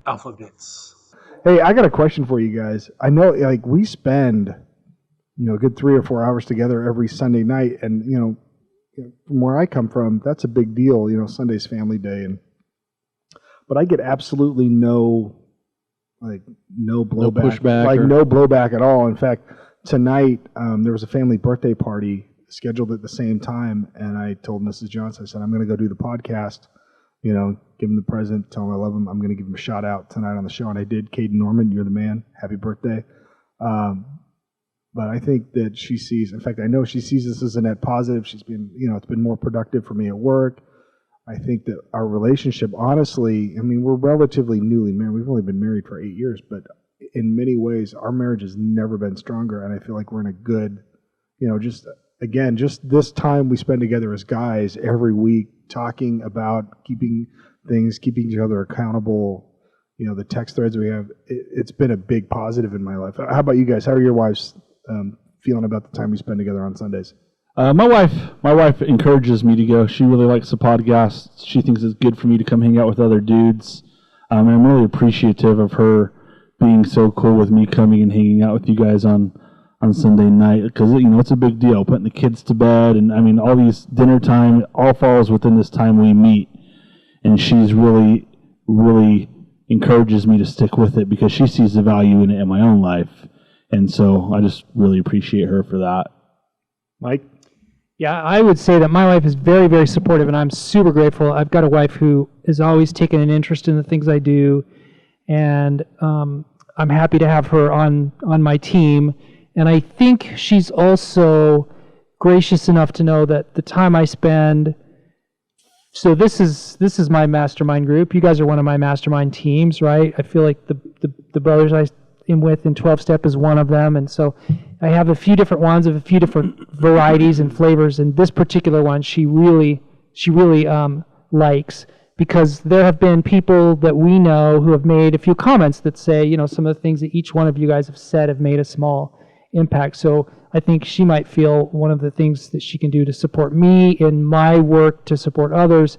alphabets. Hey, I got a question for you guys. I know, like, we spend, a good 3 or 4 hours together every Sunday night, and from where I come from, that's a big deal. Sunday's family day, but I get absolutely no blowback, no pushback, no blowback at all. In fact, tonight there was a family birthday party scheduled at the same time, and I told Mrs. Johnson, I said, I'm going to go do the podcast. Give him the present, tell him I love him. I'm going to give him a shout out tonight on the show, and I did. Caden Norman, you're the man. Happy birthday. But I think that she sees, in fact, I know she sees this as a net positive. She's been, it's been more productive for me at work. I think that our relationship, honestly, we're relatively newly married. We've only been married for 8 years, but in many ways, our marriage has never been stronger, and I feel like we're in a good, just this time we spend together as guys every week, talking about keeping each other accountable, the text threads we have, it's been a big positive in my life. How about you guys? How are your wives feeling about the time we spend together on Sundays? My wife encourages me to go. She really likes the podcast. She thinks it's good for me to come hang out with other dudes. And I'm really appreciative of her being so cool with me coming and hanging out with you guys on Sunday night, because it's a big deal, putting the kids to bed, and all these dinner time, all falls within this time we meet, and she's really, really encourages me to stick with it because she sees the value in it in my own life, and so I just really appreciate her for that. Mike? Yeah, I would say that my wife is very, very supportive, and I'm super grateful. I've got a wife who has always taken an interest in the things I do, and I'm happy to have her on my team. And I think she's also gracious enough to know that the time I spend. So this is my mastermind group. You guys are one of my mastermind teams, right? I feel like the brothers I am with in 12-step is one of them, and so I have a few different ones of a few different varieties and flavors. And this particular one, she really likes, because there have been people that we know who have made a few comments that say, some of the things that each one of you guys have said have made a small impact. So I think she might feel one of the things that she can do to support me in my work to support others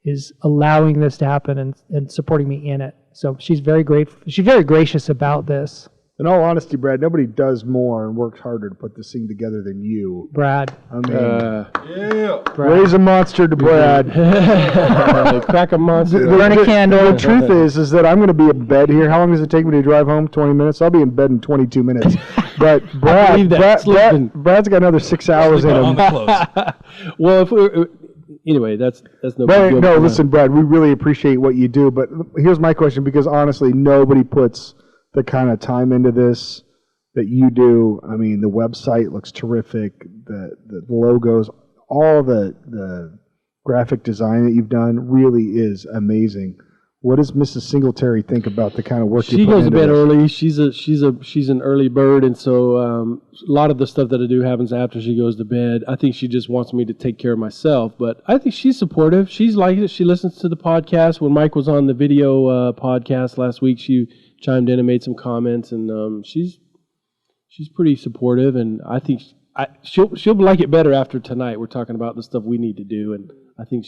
is allowing this to happen and supporting me in it. So she's very grateful. She's very gracious about this. In all honesty, Brad, nobody does more and works harder to put this thing together than you. Brad. Raise a monster to Brad. Crack a monster. Burn a candle. The truth is that I'm going to be in bed here. How long does it take me to drive home? 20 minutes? I'll be in bed in 22 minutes. But Brad's got another 6 hours in him. Well, anyway, that's no big deal. No, listen, Brad, we really appreciate what you do. But here's my question, because honestly, nobody puts the kind of time into this that you do. The website looks terrific. The logos, all the graphic design that you've done really is amazing. What does Mrs. Singletary think about the kind of work you put into this? She goes to bed early. She's an early bird, and so a lot of the stuff that I do happens after she goes to bed. I think she just wants me to take care of myself, but I think she's supportive. She's like it. She listens to the podcast. When Mike was on the video podcast last week, she chimed in and made some comments, and she's pretty supportive, and I think she'll like it better after tonight. We're talking about the stuff we need to do, and I think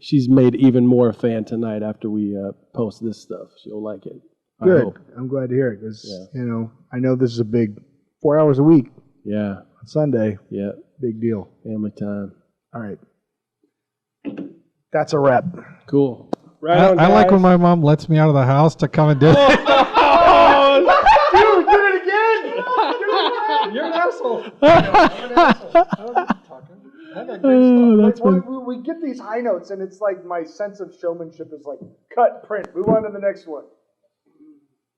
she's made even more a fan tonight after we post this stuff. She'll like it. Good. I'm glad to hear it, because I know this is a big 4 hours a week. Yeah. On Sunday. Yeah. Big deal. Family time. All right. That's a wrap. Cool. Right I like when my mom lets me out of the house to come and do it. Dude, did it again! You're an asshole. We get these high notes, and it's like my sense of showmanship is like, cut, print, move on to the next one.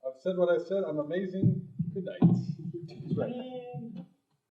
I've said what I said. I'm amazing. Good night.